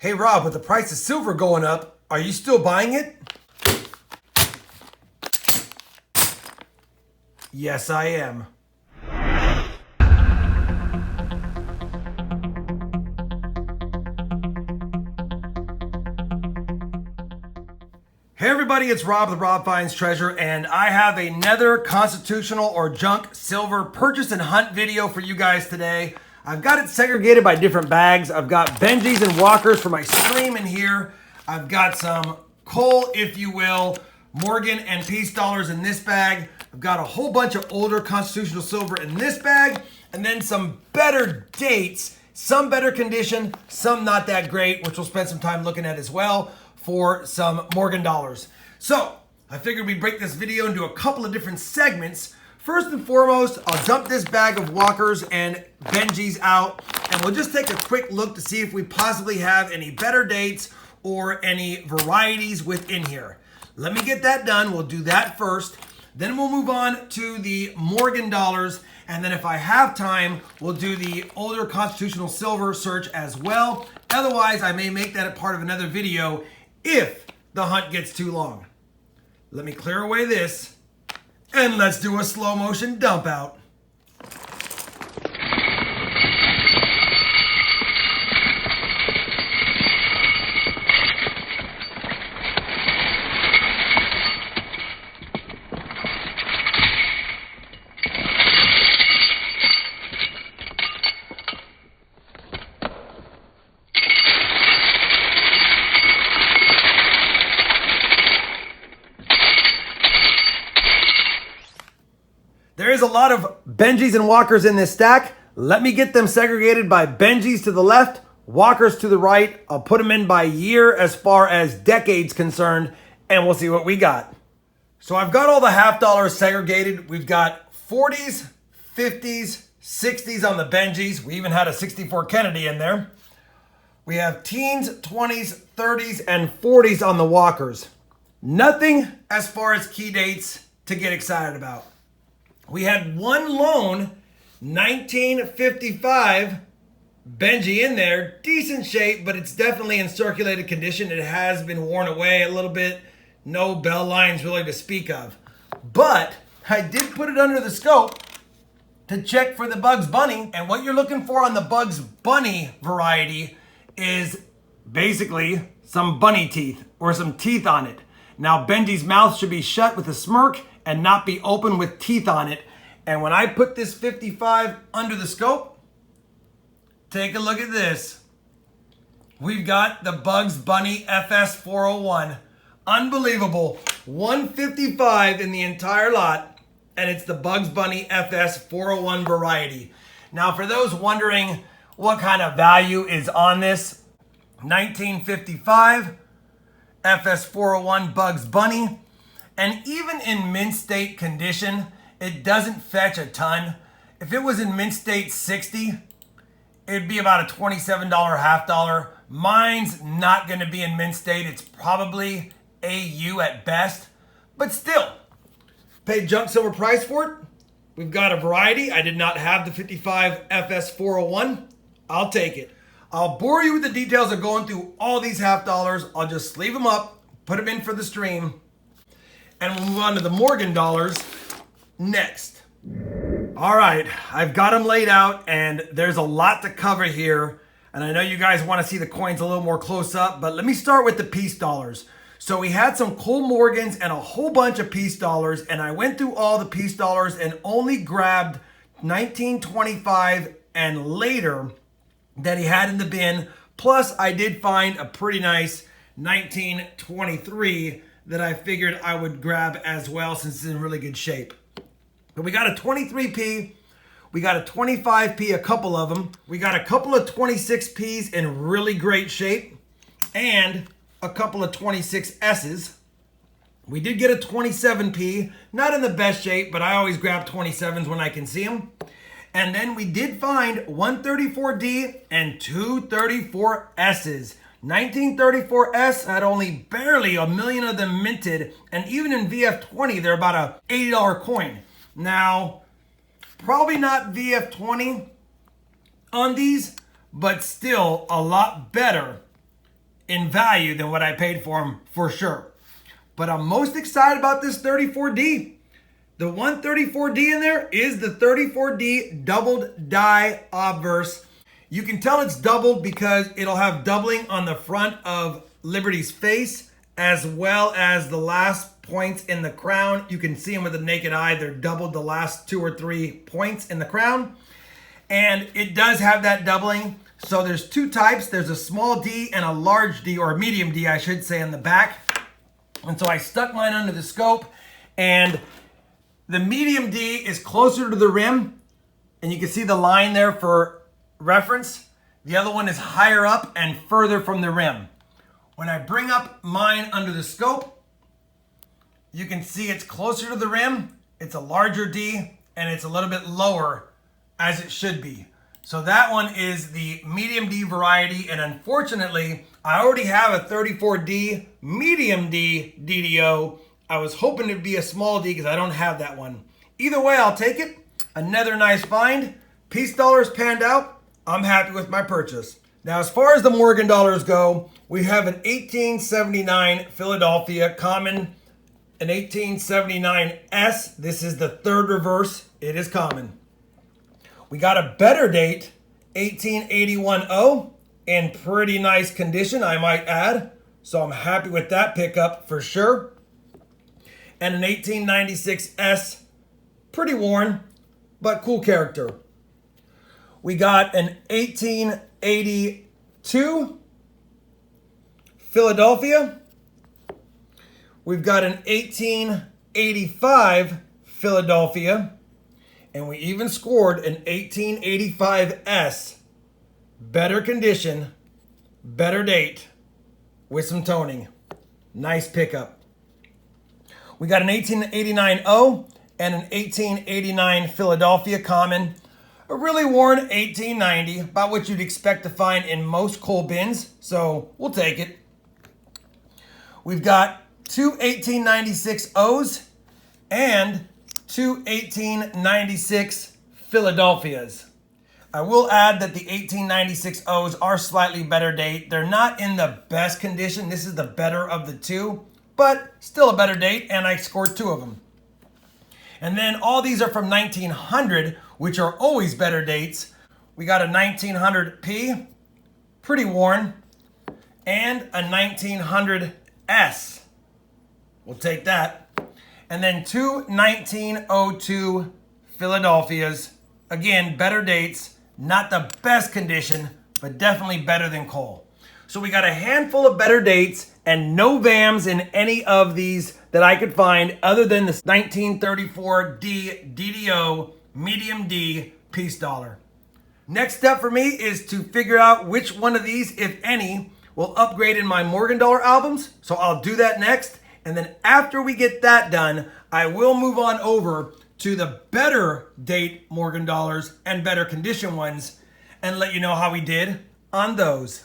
Hey Rob, with the price of silver going up, are you still buying it? Yes, I am. Hey everybody, it's Rob with RobFindsTreasure, and I have another constitutional or junk silver purchase and hunt video for you guys today. I've got it segregated by different bags. I've got Benjis and Walkers for my stream in here. I've got some coal, if you will, Morgan and Peace Dollars in this bag. I've got a whole bunch of older constitutional silver in this bag, and then some better dates, some better condition, some not that great, which we'll spend some time looking at as well, for some Morgan dollars. So I figured we'd break this video into a couple of different segments. First and foremost, I'll dump this bag of Walkers and Benjis out, and we'll just take a quick look to see if we possibly have any better dates or any varieties within here. Let me get that done. We'll do that first. Then we'll move on to the Morgan dollars, and then if I have time, we'll do the older constitutional silver search as well. Otherwise, I may make that a part of another video if the hunt gets too long. Let me clear away this, and let's do a slow motion dump out. There is a lot of Benjis and Walkers in this stack. Let me get them segregated by Benjis to the left, Walkers to the right. I'll put them in by year as far as decades concerned, and we'll see what we got. So I've got all the half dollars segregated. We've got 40s, 50s, 60s on the Benjis. We even had a 64 Kennedy in there. We have teens, 20s, 30s, and 40s on the Walkers. Nothing as far as key dates to get excited about. We had one lone 1955 Benji in there. Decent shape, but it's definitely in circulated condition. It has been worn away a little bit. No bell lines really to speak of. But I did put it under the scope to check for the Bugs Bunny. And what you're looking for on the Bugs Bunny variety is basically some bunny teeth or some teeth on it. Now, Benji's mouth should be shut with a smirk and not be open with teeth on it. And when I put this 55 under the scope, take a look at this. We've got the Bugs Bunny FS 401. Unbelievable. 155 in the entire lot, and it's the Bugs Bunny FS 401 variety. Now, for those wondering what kind of value is on this, 1955 FS 401 Bugs Bunny. And even in mint state condition, it doesn't fetch a ton. If it was in mint state 60, it'd be about a $27 half dollar. Mine's not gonna be in mint state. It's probably AU at best, but still, paid junk silver price for it. We've got a variety. I did not have the 55 FS 401. I'll take it. I'll bore you with the details of going through all these half dollars. I'll just sleeve them up, put them in for the stream, and we'll move on to the Morgan dollars next. All right, I've got them laid out, and there's a lot to cover here. And I know you guys want to see the coins a little more close up, but let me start with the Peace Dollars. So we had some Cole Morgans and a whole bunch of Peace Dollars, and I went through all the Peace Dollars and only grabbed 1925 and later that he had in the bin. Plus, I did find a pretty nice 1923 that I figured I would grab as well since it's in really good shape. But we got a 23p, we got a 25p, a couple of them. We got a couple of 26p's in really great shape, and a couple of 26s's. We did get a 27p, not in the best shape, but I always grab 27s when I can see them. And then we did find 134D and 234S's. 1934S had only barely a million of them minted, and even in VF20, they're about a $80 coin. Now, probably not VF20 on these, but still a lot better in value than what I paid for them for sure. But I'm most excited about this 34D. The 134D in there is the 34D doubled dye obverse. You can tell it's doubled because it'll have doubling on the front of Liberty's face as well as the last points in the crown. You can see them with the naked eye. They're doubled the last 2 or 3 points in the crown. And it does have that doubling. So there's 2 types. There's a small D and a large D, or a medium D, I should say, in the back. And so I stuck mine under the scope, and the medium D is closer to the rim, and you can see the line there for reference. The other one is higher up and further from the rim. When I bring up mine under the scope, you can see it's closer to the rim, it's a larger D, and it's a little bit lower as it should be. So that one is the medium D variety, and unfortunately, I already have a 34D medium D DDO. I was hoping it'd be a small D because I don't have that one. Either way, I'll take it. Another nice find. Peace dollars panned out. I'm happy with my purchase. Now, as far as the Morgan dollars go, we have an 1879 Philadelphia common, an 1879S. This is the third reverse. It is common. We got a better date, 1881O, in pretty nice condition, I might add. So I'm happy with that pickup for sure. And an 1896S, pretty worn, but cool character. We got an 1882 Philadelphia. We've got an 1885 Philadelphia. And we even scored an 1885S. Better condition, better date, with some toning. Nice pickup. We got an 1889 O and an 1889 Philadelphia common. A really worn 1890, about what you'd expect to find in most coal bins, so we'll take it. We've got 2 1896 O's and 2 1896 Philadelphias. I will add that the 1896 O's are slightly better date. They're not in the best condition. This is the better of the two, but still a better date, and I scored 2 of them. And then all these are from 1900, which are always better dates. We got a 1900P, pretty worn, and a 1900S. We'll take that. And then 2 1902 Philadelphias. Again, better dates, not the best condition, but definitely better than coal. So we got a handful of better dates and no VAMs in any of these that I could find other than the 1934D DDO medium D Peace Dollar. Next step for me is to figure out which one of these, if any, will upgrade in my Morgan dollar albums. So I'll do that next. And then after we get that done, I will move on over to the better date Morgan dollars and better condition ones and let you know how we did on those.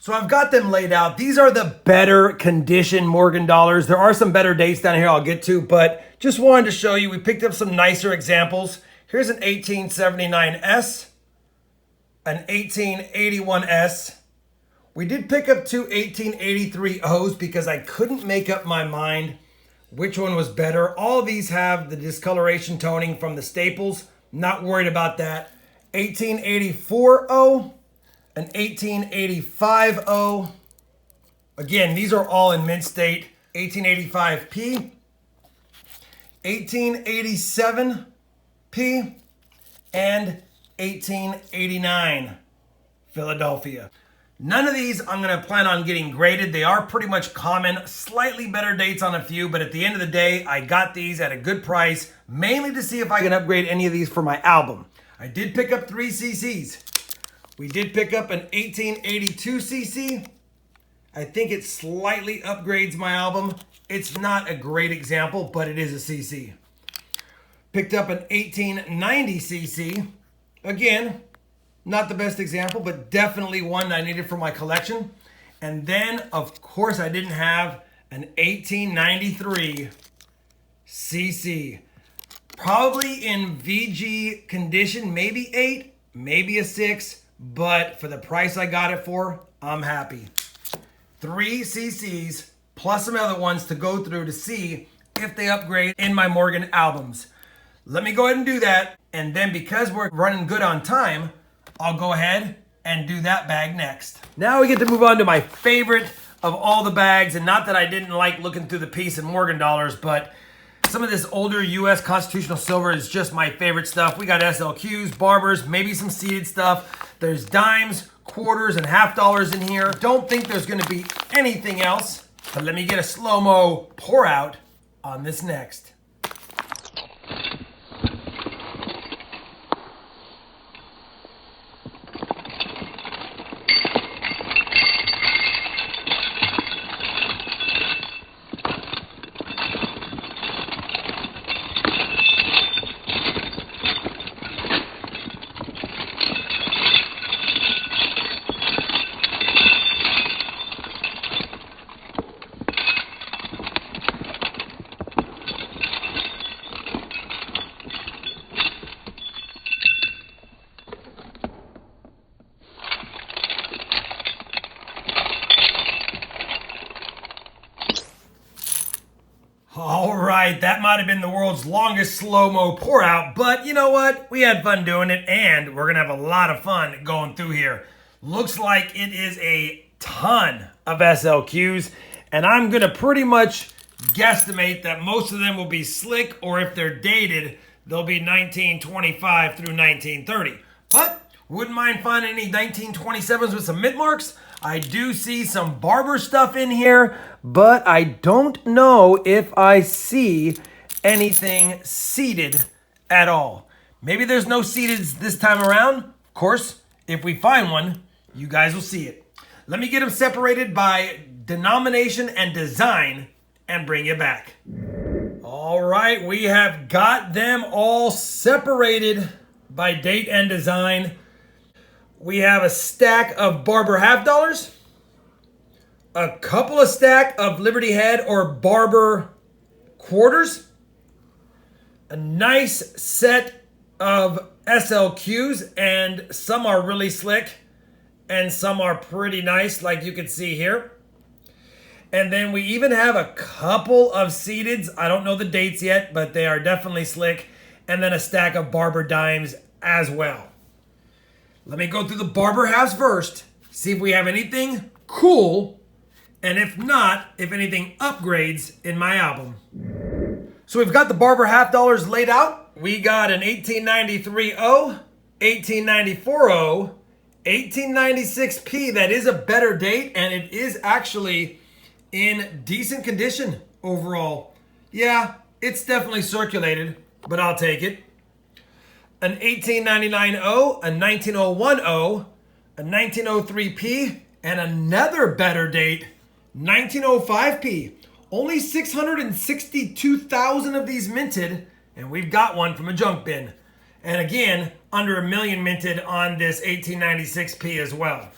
So I've got them laid out. These are the better condition Morgan dollars. There are some better dates down here I'll get to, but just wanted to show you. We picked up some nicer examples. Here's an 1879S, an 1881S. We did pick up 2 1883 O's because I couldn't make up my mind which one was better. All of these have the discoloration toning from the staples. Not worried about that. 1884 O, an 1885 O. Again, these are all in mint state. 1885 P, 1887 P, and 1889 Philadelphia. None of these I'm going to plan on getting graded. They are pretty much common, slightly better dates on a few, but at the end of the day, I got these at a good price, mainly to see if I can upgrade any of these for my album. I did pick up 3 CCs. We did pick up an 1882 CC. I think it slightly upgrades my album. It's not a great example, but it is a CC. Picked up an 1890 CC. Again, not the best example, but definitely one I needed for my collection. And then, of course, I didn't have an 1893 CC. Probably in VG condition, maybe 8, maybe a 6, but for the price I got it for, I'm happy. 3 cc's plus some other ones to go through to see if they upgrade in my Morgan albums. Let me go ahead and do that. And then because we're running good on time, I'll go ahead and do that bag next. Now we get to move on to my favorite of all the bags. And not that I didn't like looking through the Peace and Morgan dollars, but some of this older US Constitutional Silver is just my favorite stuff. We got SLQs, Barbers, maybe some seeded stuff. There's dimes, quarters, and half dollars in here. Don't think there's gonna be anything else, but let me get a slow-mo pour out on this next. All right, that might have been the world's longest slow-mo pour out, but you know what? We had fun doing it, and we're gonna have a lot of fun going through here. Looks like it is a ton of SLQs, and I'm gonna pretty much guesstimate that most of them will be slick, or if they're dated, they'll be 1925 through 1930. But wouldn't mind finding any 1927s with some mint marks. I do see some Barber stuff in here, but I don't know if I see anything seeded at all. Maybe there's no seededs this time around. Of course, if we find one, you guys will see it. Let me get them separated by denomination and design and bring you back. All right, we have got them all separated by date and design. We have a stack of Barber half dollars, a couple of stack of Liberty Head or Barber quarters, a nice set of SLQs, and some are really slick and some are pretty nice, like you can see here. And then we even have a couple of seededs. I don't know the dates yet, but they are definitely slick. And then a stack of Barber dimes as well. Let me go through the Barber halves first, see if we have anything cool, and if not, if anything upgrades in my album. So we've got the Barber half dollars laid out. We got an 1893-0, 1894-0, 1896P. That is a better date, and it is actually in decent condition overall. Yeah, it's definitely circulated, but I'll take it. An 1899-0, a 1901-0, a 1903P, and another better date, 1905P. Only 662,000 of these minted, and we've got one from a junk bin. And again, under 1 million minted on this 1896P as well.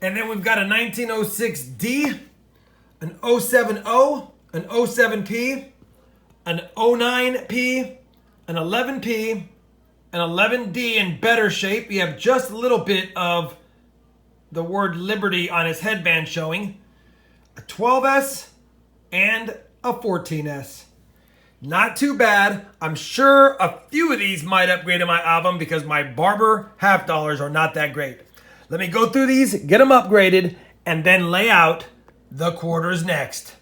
And then we've got a 1906D, an 070, an 07P, an 09P, an 11P, an 11D in better shape. You have just a little bit of the word Liberty on his headband showing. A 12S and a 14S. Not too bad. I'm sure a few of these might upgrade in my album because my Barber half dollars are not that great. Let me go through these, get them upgraded, and then lay out the quarters next.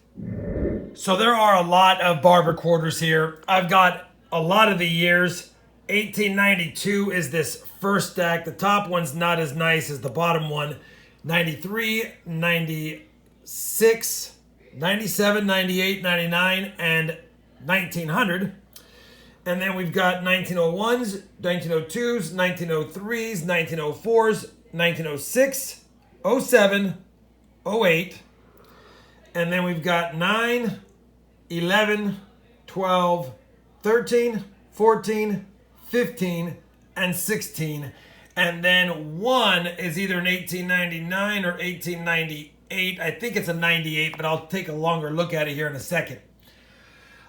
So there are a lot of Barber quarters here. I've got a lot of the years. 1892 is this first stack. The top one's not as nice as the bottom one. 93, 96, 97, 98, 99, and 1900. And then we've got 1901s, 1902s, 1903s, 1904s, 1906, 07, 08. And then we've got 9, 11, 12, 13, 14, 15, and 16. And then one is either an 1899 or 1898. I think it's a 98, but I'll take a longer look at it here in a second.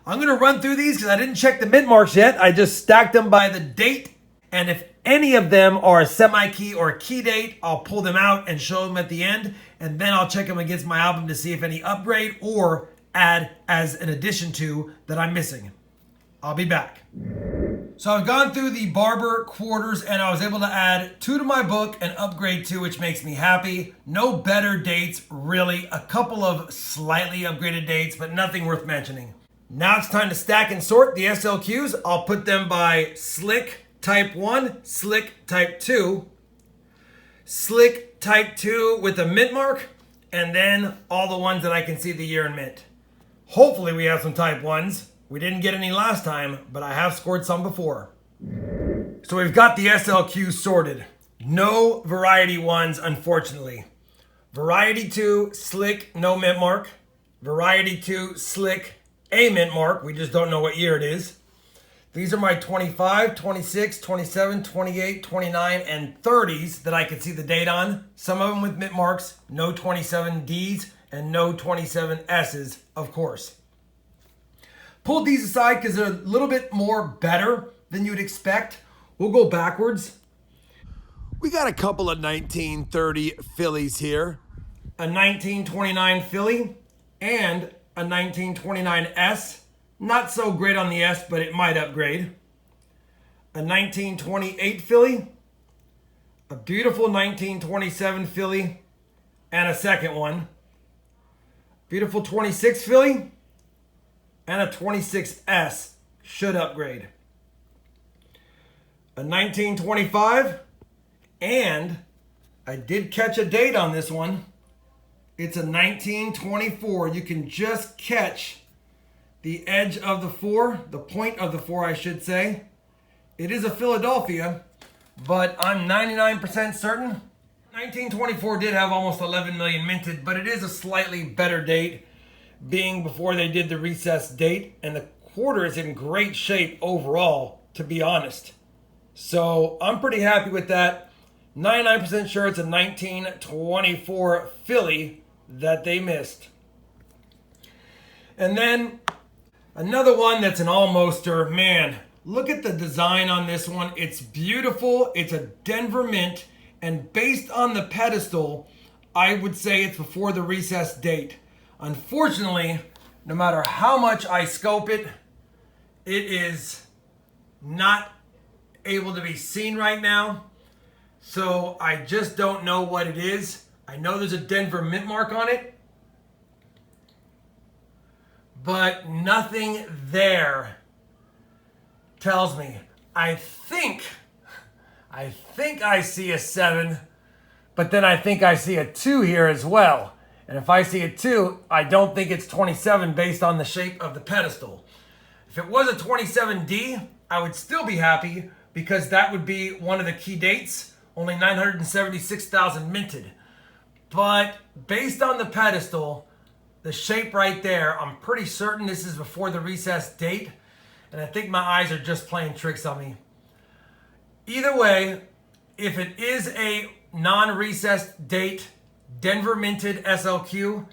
I'm going to run through these because I didn't check the mint marks yet. I just stacked them by the date. And if any of them are a semi-key or a key date, I'll pull them out and show them at the end, and then I'll check them against my album to see if any upgrade or add as an addition to that I'm missing. I'll be back. So I've gone through the Barber quarters and I was able to add 2 to my book and upgrade 2, which makes me happy. No better dates, really. A couple of slightly upgraded dates, but nothing worth mentioning. Now it's time to stack and sort the SLQs. I'll put them by Slick Type 1, Slick Type 2, Slick Type 2 with a mint mark, and then all the ones that I can see the year in mint. Hopefully we have some Type 1s. We didn't get any last time, but I have scored some before. So we've got the SLQ sorted. No variety 1s, unfortunately. Variety 2, Slick, no mint mark. Variety 2, Slick, a mint mark. We just don't know what year it is. These are my 25, 26, 27, 28, 29, and 30s that I can see the date on. Some of them with mint marks, no 27Ds, and no 27Ss, of course. Pulled these aside because they're a little bit more better than you'd expect. We'll go backwards. We got a couple of 1930 fillies here. A 1929 filly and a 1929S. Not so great on the S, but it might upgrade. A 1928 filly. A beautiful 1927 filly. And a second one. Beautiful 26 filly. And a 26S should upgrade. A 1925, and I did catch a date on this one. It's a 1924. You can just catch the edge of the 4, the point of the 4, I should say. It is a Philadelphia, but I'm 99% certain. 1924 did have almost 11 million minted, but it is a slightly better date, being before they did the recess date, and the quarter is in great shape overall, to be honest. So I'm pretty happy with that. 99% sure it's a 1924 filly that they missed. And then another one that's an almoster. Man, look at the design on this one. It's beautiful. It's a Denver mint, and based on the pedestal, I would say it's before the recess date. Unfortunately, no matter how much I scope it, it is not able to be seen right now. So I just don't know what it is. I know there's a Denver mint mark on it, but nothing there tells me. I think I see a 7, but then I think I see a 2 here as well. And if I see a 2, I don't think it's 27 based on the shape of the pedestal. If it was a 27D, I would still be happy because that would be one of the key dates, only 976,000 minted. But based on the pedestal, the shape right there, I'm pretty certain this is before the recess date, and I think my eyes are just playing tricks on me. Either way, if it is a non-recess date Denver minted SLQ,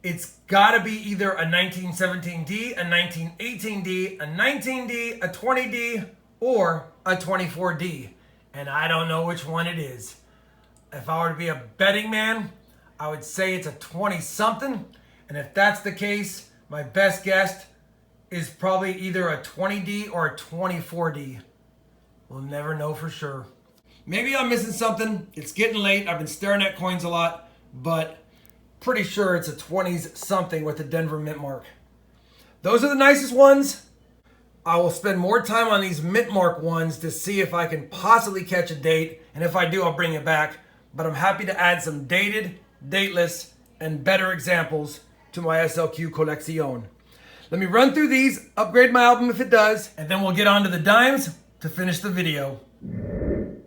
it's gotta be either a 1917D, a 1918D, a 19D, a 20D, or a 24D. And I don't know which one it is. If I were to be a betting man, I would say it's a 20-something. And if that's the case, my best guess is probably either a 20D or a 24D. We'll never know for sure. Maybe I'm missing something. It's getting late. I've been staring at coins a lot, but pretty sure it's a 20s something with a Denver mint mark. Those are the nicest ones. I will spend more time on these mint mark ones to see if I can possibly catch a date, and if I do, I'll bring it back. But I'm happy to add some dated, dateless, and better examples to my SLQ collection. Let me run through these, upgrade my album if it does, and then we'll get on to the dimes to finish the video.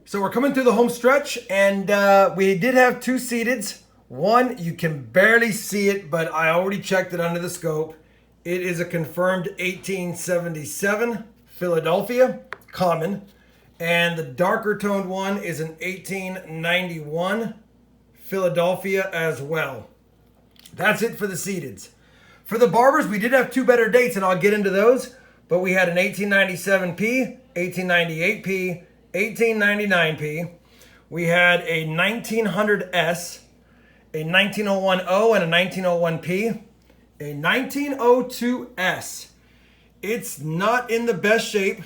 So we're coming through the home stretch, and we did have 2 seededs. One, you can barely see it, but I already checked it under the scope. It is a confirmed 1877 Philadelphia, common. And the darker toned one is an 1891 Philadelphia as well. That's it for the seededs. For the Barbers, we did have 2 better dates, and I'll get into those. But we had an 1897P, 1898P, 1899p. We had a 1900S, a 19010 and a 1901p, a 1902S. It's not in the best shape.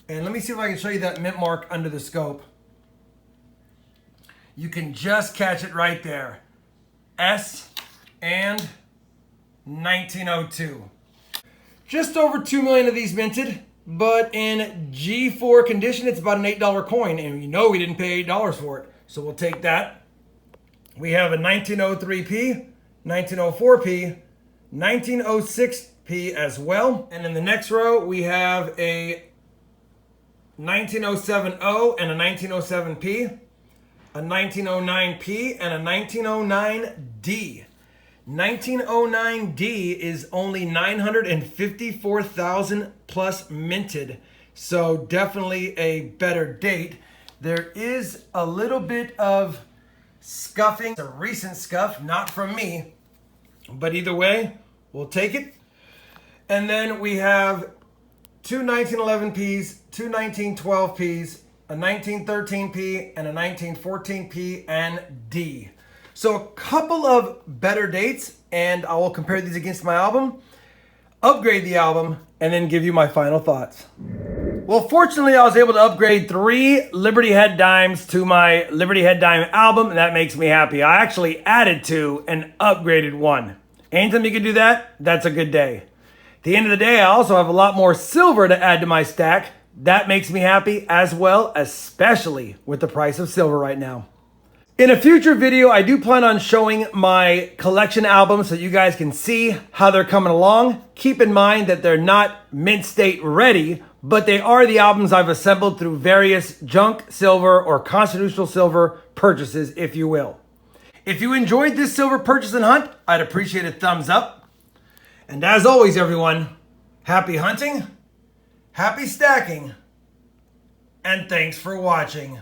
And let me see if I can show you that mint mark under the scope. You can just catch it right there. S and 1902. Just over 2 million of these minted, but in G4 condition, it's about an $8 coin, and you know we didn't pay $8 for it, so we'll take that. We have a 1903p, 1904p, 1906p as well, and in the next row we have a 1907O and a 1907p, a 1909p, and a 1909D. 1909D is only 954,000 plus minted, so definitely a better date. There is a little bit of scuffing, it's a recent scuff, not from me, but either way, we'll take it. And then we have two 1911Ps, two 1912Ps, a 1913P, and a 1914P and D. So a couple of better dates, and I will compare these against my album, upgrade the album, and then give you my final thoughts. Well, fortunately, I was able to upgrade 3 Liberty Head Dimes to my Liberty Head Dime album, and that makes me happy. I actually added 2 and upgraded 1. Anytime you can do that, that's a good day. At the end of the day, I also have a lot more silver to add to my stack. That makes me happy as well, especially with the price of silver right now. In a future video, I do plan on showing my collection albums so you guys can see how they're coming along. Keep in mind that they're not mint state ready, but they are the albums I've assembled through various junk silver or constitutional silver purchases, if you will. If you enjoyed this silver purchase and hunt, I'd appreciate a thumbs up. And as always, everyone, happy hunting, happy stacking, and thanks for watching.